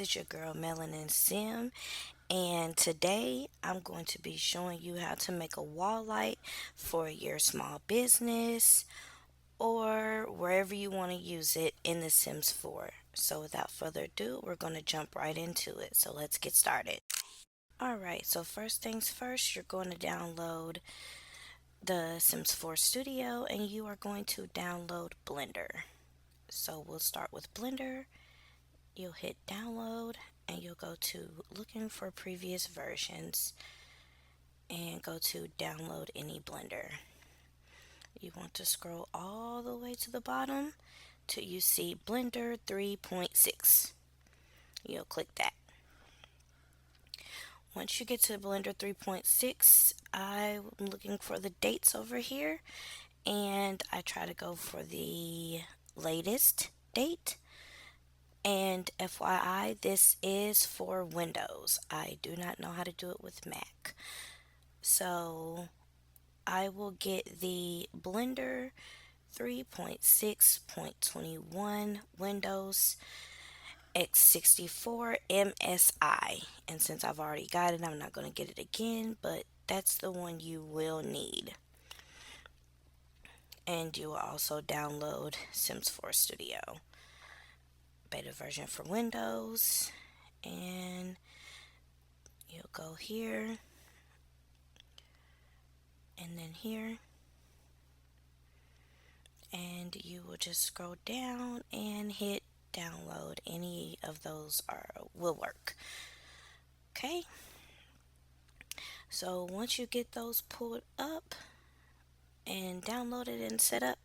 is your girl Melanin Sim, and today I'm going to be showing you how to make a wall light for your small business or wherever you want to use it in The Sims 4. So, without further ado, we're going to jump right into it. So, let's get started. Alright, so first things first, you're going to download the Sims 4 Studio and you are going to download Blender. So, we'll start with Blender. You'll hit download and you'll go to looking for previous versions and go to download any Blender. You want to scroll all the way to the bottom till you see Blender 3.6. You'll click that. Once you get to Blender 3.6, I'm looking for the dates over here and I try to go for the latest date. And FYI, this is for Windows. I do not know how to do it with Mac. So I will get the Blender 3.6.21 Windows X64 MSI. And since I've already got it, I'm not going to get it again, but that's the one you will need. And you will also download Sims 4 Studio beta version for Windows, and you'll go here and then here, and you will just scroll down and hit download. Any of those will work. Okay, so once you get those pulled up and downloaded and set up,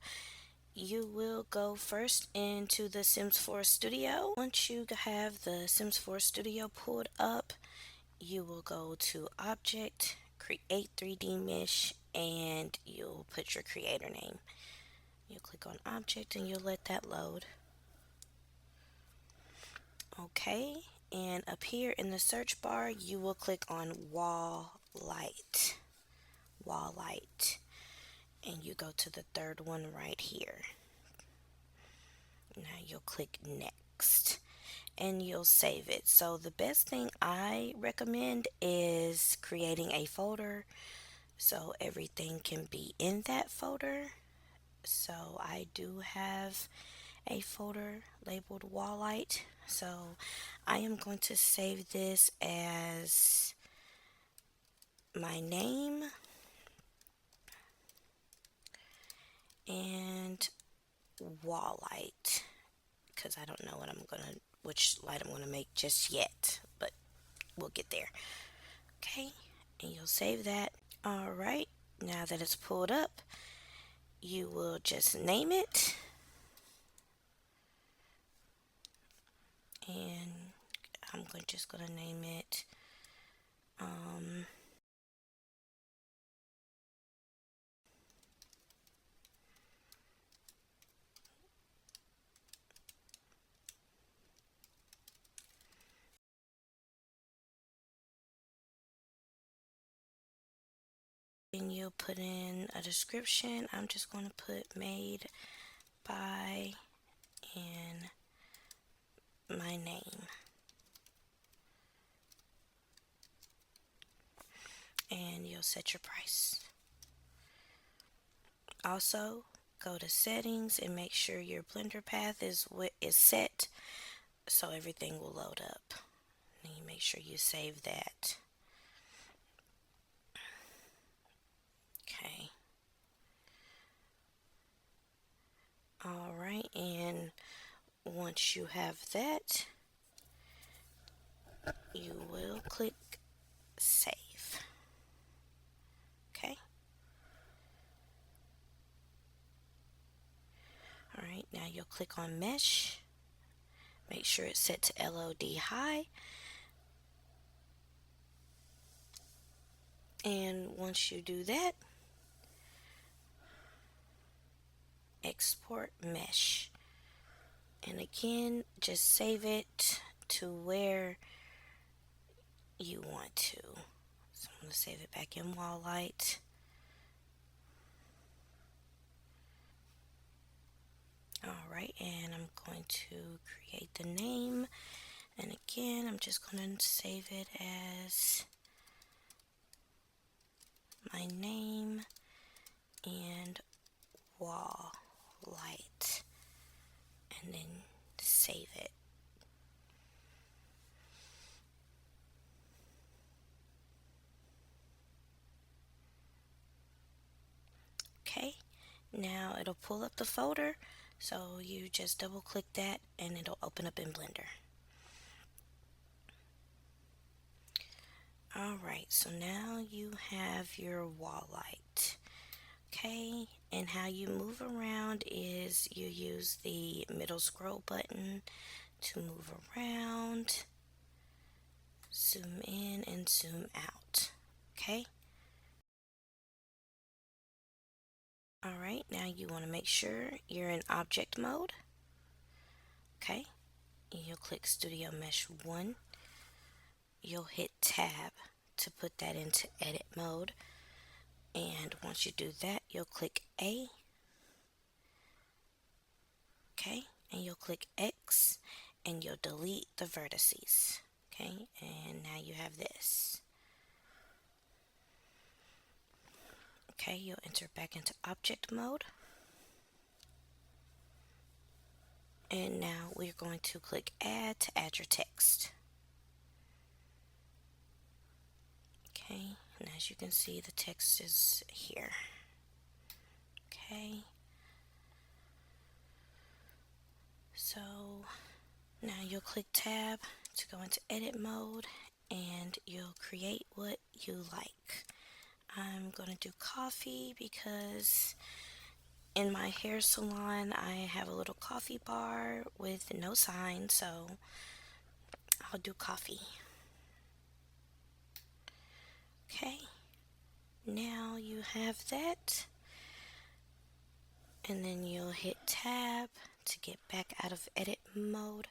you will go first into the Sims 4 Studio. Once you have the Sims 4 Studio pulled up, you will go to Object, Create 3D Mesh, and you'll put your creator name. You'll click on Object and you'll let that load. Okay, and up here in the search bar, you will click on Wall Light. Wall Light. And you go to the third one right here. Now you'll click Next and you'll save it. So the best thing I recommend is creating a folder so everything can be in that folder. So I do have a folder labeled Wall Light. So I am going to save this as my name and Wall Light, because I don't know which light I'm gonna make just yet, but we'll get there. Okay, and you'll save that. All right, now that it's pulled up, you will just name it, and just gonna name it and you'll put in a description. I'm just going to put made by and my name. And you'll set your price. Also, go to settings and make sure your Blender path is set so everything will load up. And you make sure you save that. Okay. Alright, and once you have that, you will click save. Okay. Alright, now you'll click on mesh. Make sure it's set to LOD high. And once you do that, export mesh. And again, just save it to where you want to. So I'm going to save it back in Wall Light. Alright, and I'm going to create the name And again, I'm just going to save it as my name and wall light, and then save it. Okay, now it'll pull up the folder, so you just double click that and it'll open up in Blender. Alright, so now you have your wall light. Okay, and how you move around is you use the middle scroll button to move around, zoom in and zoom out. Okay. Alright, now you want to make sure you're in object mode. Okay, and you'll click Studio Mesh 1. You'll hit Tab to put that into edit mode. And once you do that, you'll click A. Okay, and you'll click X and you'll delete the vertices. Okay, and now you have this. Okay, you'll enter back into object mode. And now we're going to click Add to add your text. Okay, and as you can see, the text is here. Okay, so now you'll click Tab to go into edit mode and you'll create what you like. I'm going to do coffee because in my hair salon I have a little coffee bar with no sign, so I'll do coffee. Okay, now you have that, and then you'll hit Tab to get back out of edit mode,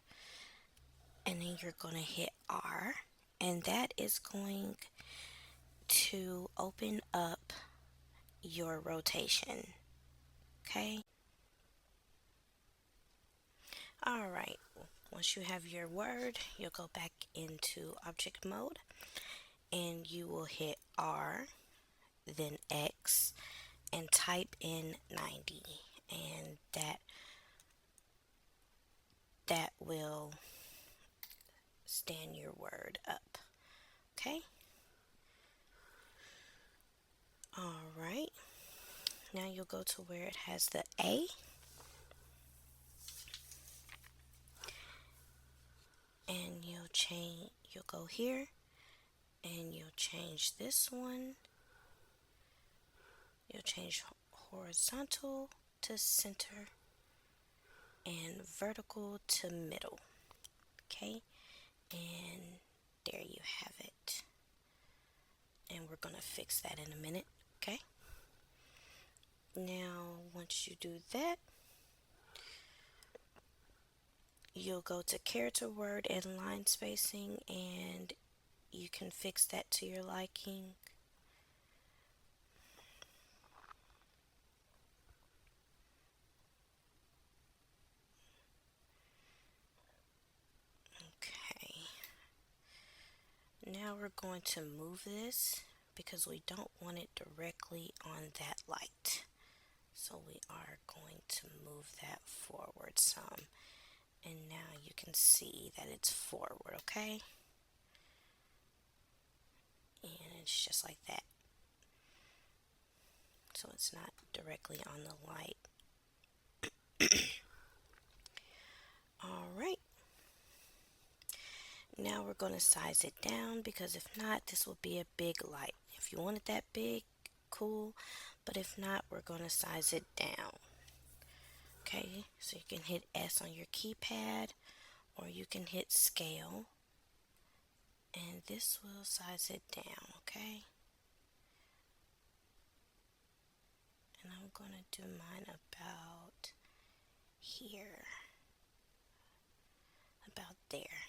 and then you're going to hit R, and that is going to open up your rotation. Okay. Alright, once you have your word, you'll go back into object mode and you will hit R, then X, and type in 90, and that will stand your word up. Okay. Alright, now you'll go to where it has the A, and you'll go here and you'll change this one. You'll change horizontal to center and vertical to middle. Okay, and there you have it. And we're gonna fix that in a minute. Okay, now once you do that, you'll go to character, word, and line spacing, and you can fix that to your liking. Okay, now we're going to move this because we don't want it directly on that light. So we are going to move that forward some. And now you can see that it's forward, okay? And it's just like that. So it's not directly on the light. Alright. Now we're going to size it down because if not, this will be a big light. If you want it that big, cool. But if not, we're going to size it down. Okay, so you can hit S on your keypad or you can hit scale. And this will size it down, okay? And I'm going to do mine about here. About there.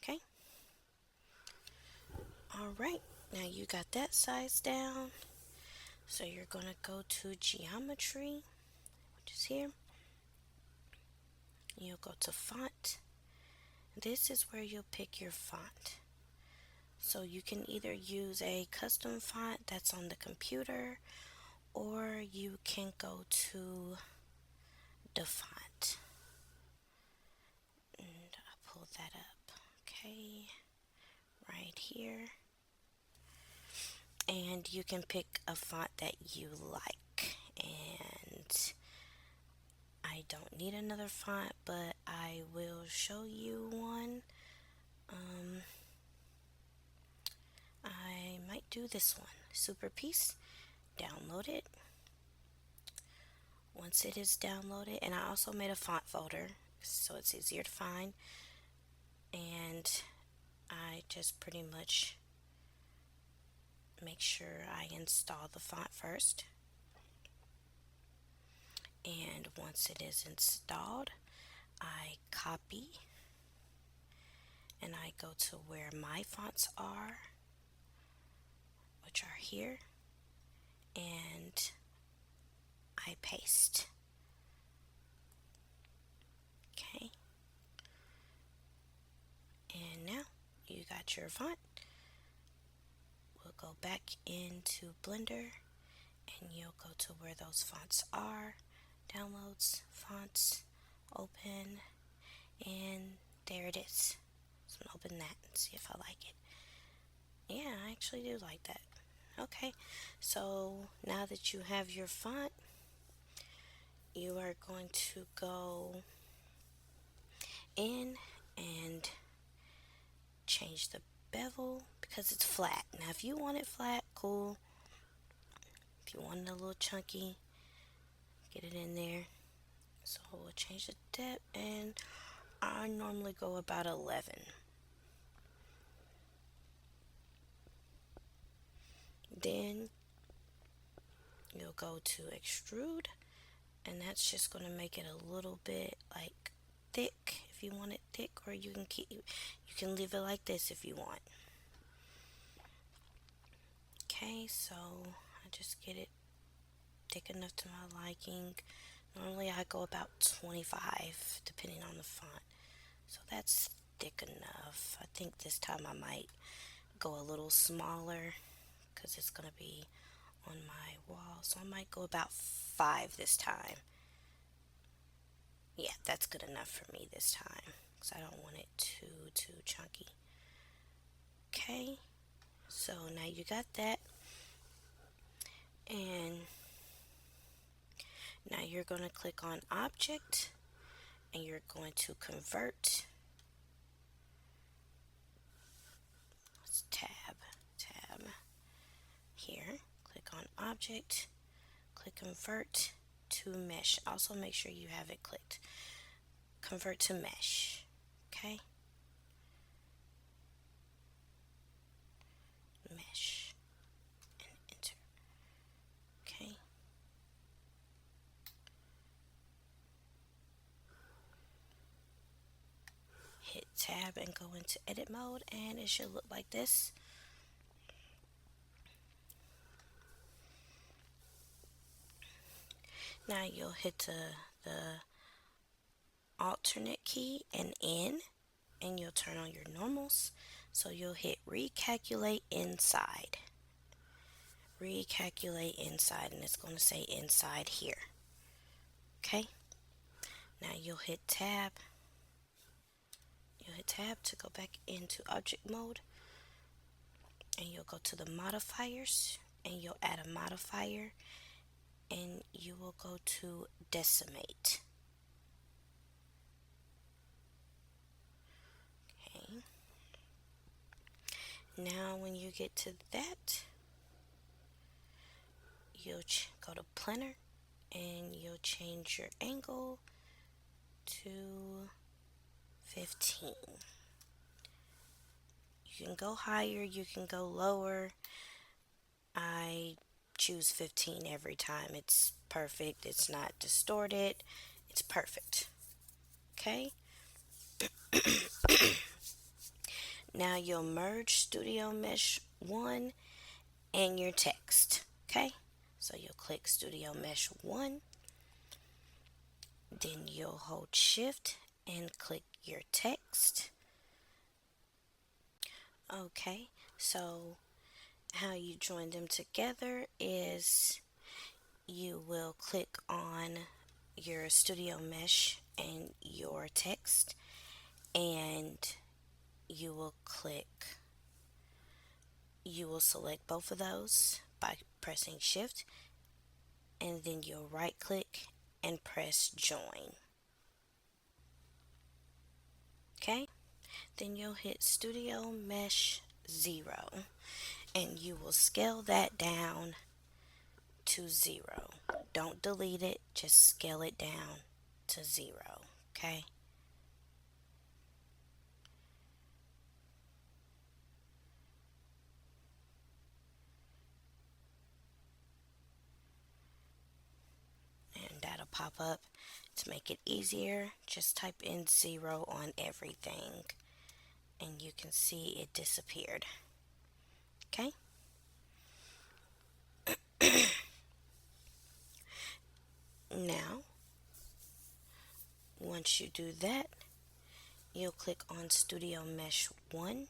Okay? Alright, now you got that size down. So you're going to go to geometry, which is here. You'll go to font This is where you'll pick your font. So you can either use a custom font that's on the computer, or you can go to the font. And I'll pull that up. Okay, right here. And you can pick a font that you like. And I don't need another font, but I will show you one. Um, I might do this one. Super Piece. Download it. Once it is downloaded, and I also made a font folder so it's easier to find. And I just pretty much make sure I install the font first. And once it is installed, I copy and I go to where my fonts are, which are here, and I paste. Okay, and now you got your font. We'll go back into Blender and you'll go to where those fonts are, downloads, fonts, open, and there it is. So I'm gonna open that and see if I like it. Yeah, I actually do like that. Okay, so now that you have your font, you are going to go in and change the bevel because it's flat. Now, if you want it flat, cool. If you want it a little chunky, get it in there. So we'll change the depth, and I normally go about 11. Then you'll go to extrude, and that's just going to make it a little bit like thick if you want it thick, or you can leave it like this if you want. Okay, so I just get it thick enough to my liking. Normally I go about 25 depending on the font. So that's thick enough. I think this time I might go a little smaller because it's going to be on my wall. So I might go about 5 this time. Yeah, that's good enough for me this time because I don't want it too chunky. Okay, so now you got that. And now you're going to click on Object and you're going to convert. Let's tab here. Click on Object, click Convert to Mesh. Also make sure you have it clicked. Convert to Mesh. Okay. Mesh. And enter. Okay. Hit tab and go into edit mode, and it should look like this. Now you'll hit the alternate key and N, and you'll turn on your normals. So you'll hit recalculate inside. Recalculate inside, and it's going to say inside here. Okay. Now you'll hit tab. You'll hit tab to go back into object mode, and you'll go to the modifiers, and you'll add a modifier, and you will go to decimate. Okay. Now when you get to that, you'll go to planner, and you'll change your angle to 15. You can go higher, you can go lower. I choose 15 every time. It's perfect. It's not distorted. It's perfect. Okay? Now you'll merge Studio Mesh 1 and your text. Okay? So you'll click Studio Mesh 1. Then you'll hold Shift and click your text. Okay, so how you join them together is you will click on your studio mesh and your text, and you will click, you will select both of those by pressing shift, and then you'll right click and press join. Okay, then you'll hit studio mesh 0, and you will scale that down to 0. Don't delete it, just scale it down to 0. Okay, and that'll pop up. To make it easier, just type in 0 on everything, and you can see it disappeared. Okay, now once you do that, you'll click on Studio Mesh 1,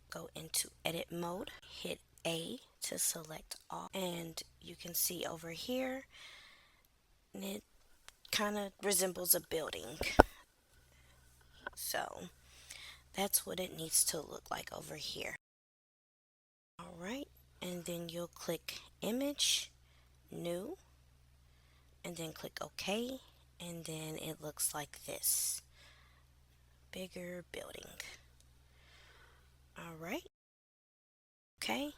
go into edit mode, hit A to select all, and you can see over here it kind of resembles a building. So that's what it needs to look like over here. All right, and then you'll click image, new, and then click OK, and then it looks like this bigger building. All right, okay,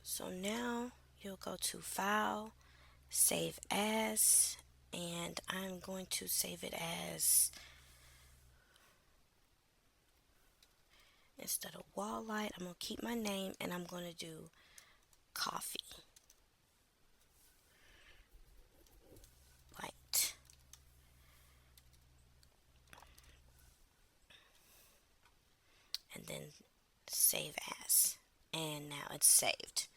so now you'll go to file, save as, and I'm going to save it as, instead of wall light, I'm going to keep my name and I'm going to do coffee light. And then save as. And now it's saved.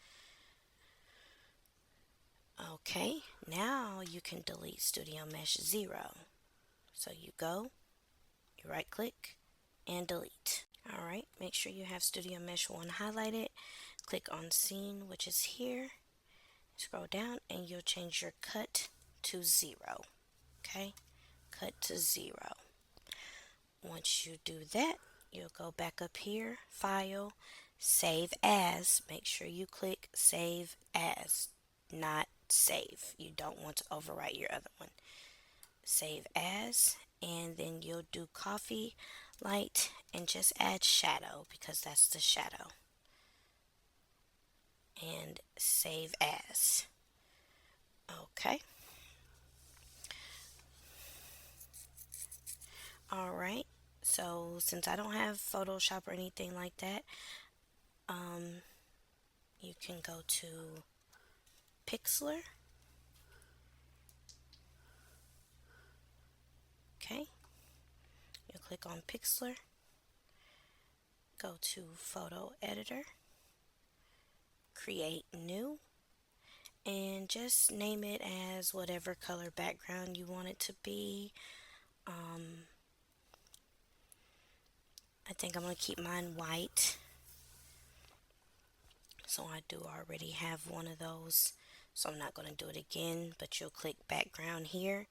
Okay, now you can delete Studio Mesh 0. So you go, you right click, and delete. Alright, make sure you have Studio Mesh 1 highlighted. Click on Scene, which is here. Scroll down and you'll change your cut to 0. Okay, cut to 0. Once you do that, you'll go back up here, File, Save As. Make sure you click Save As, not Save. You don't want to overwrite your other one. Save As, and then you'll do Coffee Light and just add shadow because that's the shadow. And Save As. Okay. Alright, so since I don't have Photoshop or anything like that, you can go to Pixlr. Okay, you click on Pixlr, go to Photo Editor, create new, and just name it as whatever color background you want it to be. I think I'm going to keep mine white. So I do already have one of those. So I'm not going to do it again, but you'll click background here.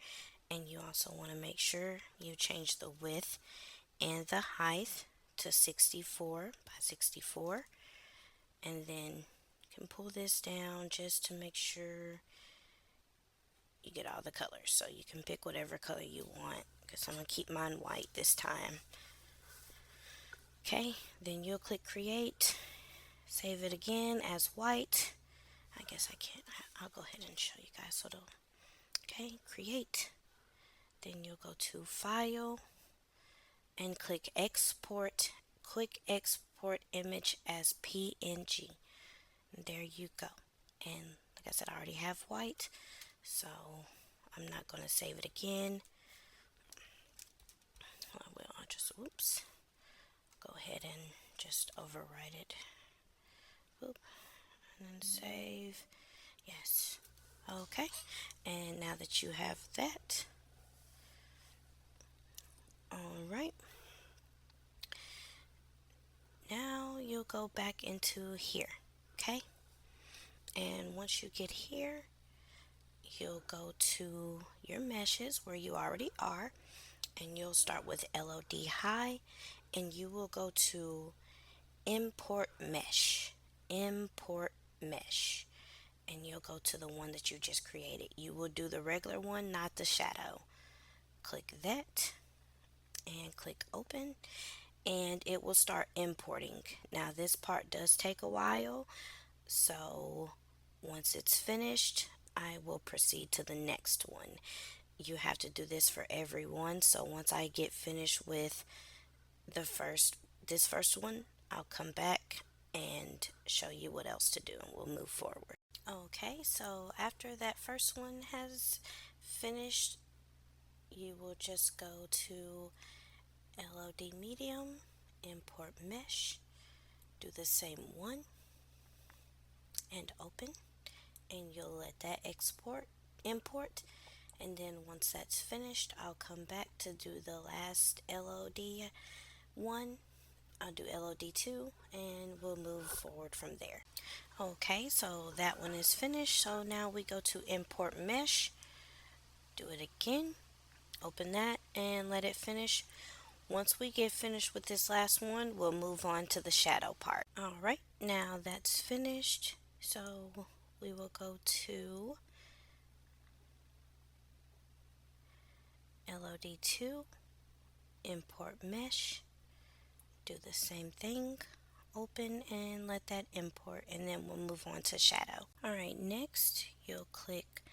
And you also want to make sure you change the width and the height to 64 by 64. And then you can pull this down just to make sure you get all the colors. So you can pick whatever color you want, because I'm going to keep mine white this time. Okay, then you'll click create, save it again as white. I guess I can't, I'll go ahead and show you guys. So okay, create. Then you'll go to file and click export, quick export image as PNG. And there you go. And like I said, I already have white, so I'm not going to save it again. I will, I'll just, oops, go ahead and just overwrite it. Oop, and then save. Yes. Okay. And now that you have that, all right. go back into here, okay? And once you get here, you'll go to your meshes where you already are, and you'll start with LOD high, and you will go to import mesh. Import mesh. And you'll go to the one that you just created. You will do the regular one, not the shadow. Click that and click open, and it will start importing. Now, this part does take a while, so once it's finished, I will proceed to the next one. You have to do this for every one, so once I get finished with this first one, I'll come back and show you what else to do, and we'll move forward. Okay, so after that first one has finished, you will just go to LOD medium, import mesh, do the same one, and open, and you'll let that import, and then once that's finished, I'll come back to do the last LOD one. I'll do LOD 2, and we'll move forward from there. Okay, so that one is finished. So now we go to import mesh, do it again, open that, and let it finish. Once we get finished with this last one, we'll move on to the shadow part. Alright, now that's finished. So we will go to LOD 2, import mesh, do the same thing, open, and let that import, and then we'll move on to shadow. Alright, next you'll click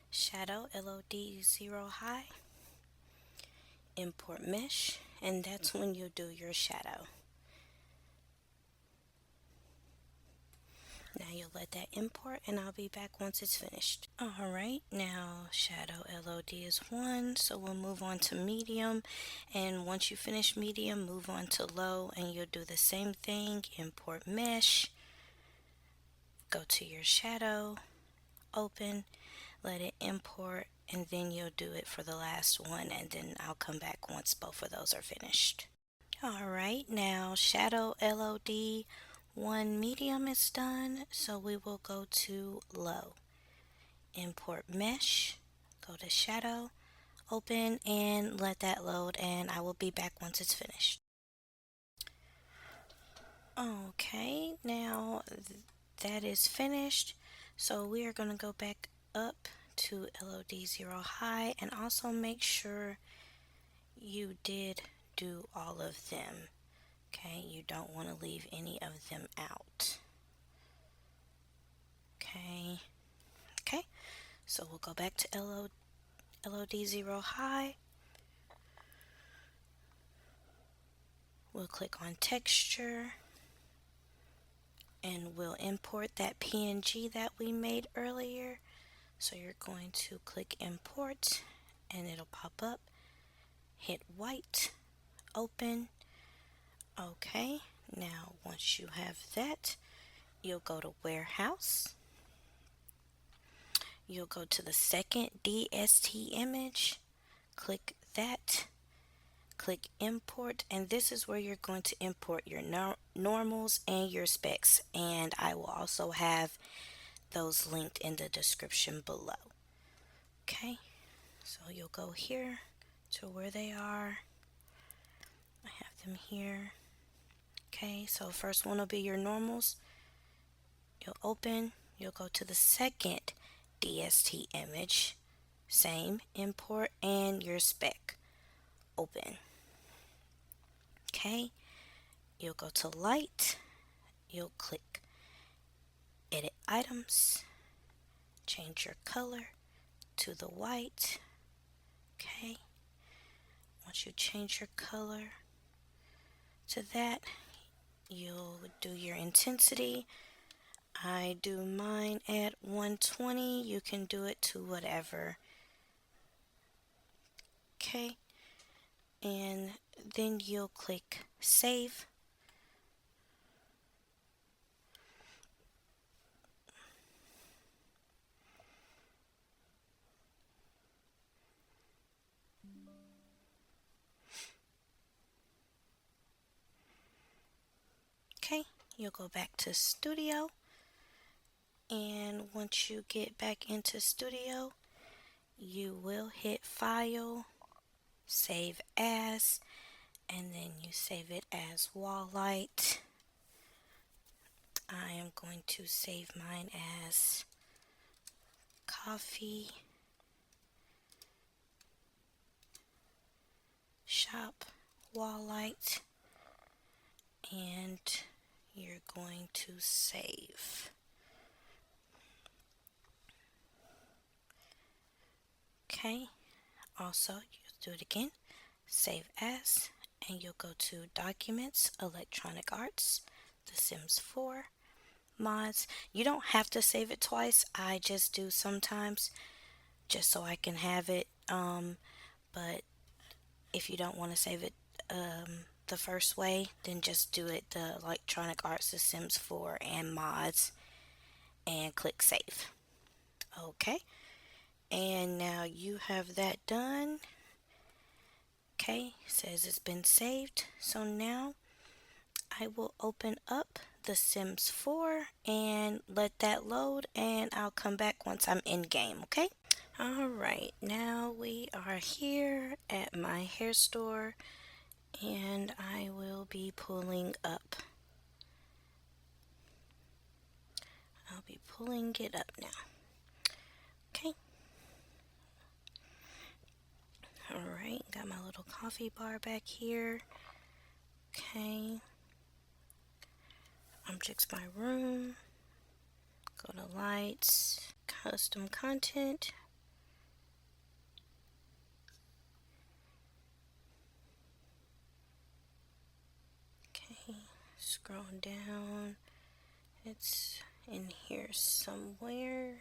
shadow LOD 0 high, import mesh, and that's when you'll do your shadow. Now you'll let that import, and I'll be back once it's finished. Alright, now shadow LOD is 1, so we'll move on to medium, and once you finish medium, move on to low, and you'll do the same thing, import mesh, go to your shadow, open, let it import, and then you'll do it for the last one, and then I'll come back once both of those are finished. Alright, now shadow LOD 1 medium is done, so we will go to low. Import mesh, go to shadow, open, and let that load, and I will be back once it's finished. Okay, now that is finished, so we are going to go back up to LOD 0 high, and also make sure you did do all of them. Okay, you don't want to leave any of them out. Okay, so we'll go back to LOD 0 high. We'll click on texture, and we'll import that PNG that we made earlier. So you're going to click import, and it'll pop up. Hit white, open. Okay, now once you have that, you'll go to warehouse. You'll go to the second DST image, click that, click import, and this is where you're going to import your normals and your specs, and I will also have those linked in the description below. Okay, so you'll go here to where they are. I have them here. Okay, so first one will be your normals. You'll open, you'll go to the second DST image, same, import, and your spec, open. Okay, you'll go to light, you'll click edit items, change your color to the white. Okay, once you change your color to that, you'll do your intensity. I do mine at 120. You can do it to whatever. Okay, and then you'll click save. Okay, you'll go back to Studio. And once you get back into Studio, you will hit File, Save As, and then you save it as wall light. I am going to save mine as coffee shop wall light, and you're going to save. Okay, also you'll do it again, save as, and you'll go to Documents, Electronic Arts, The Sims 4, Mods. You don't have to save it twice, I just do sometimes just so I can have it. But if you don't want to save it the first way, then just do it the Electronic Arts, The Sims 4, and Mods, and click Save. Okay, and now you have that done. Okay, says it's been saved. So now I will open up The Sims 4 and let that load, and I'll come back once I'm in game, okay? Alright, now we are here at my hair store, and I will be pulling up. I'll be pulling it up now. Okay. Alright, got my little coffee bar back here. Okay. Objects my room. Go to lights, custom content. Okay, scroll down. It's in here somewhere.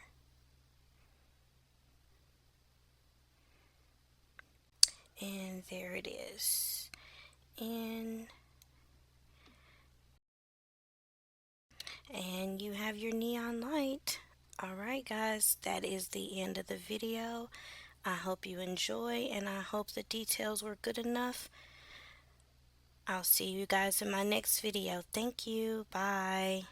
And there it is. And you have your neon light. Alright guys, that is the end of the video. I hope you enjoy, and I hope the details were good enough. I'll see you guys in my next video. Thank you. Bye.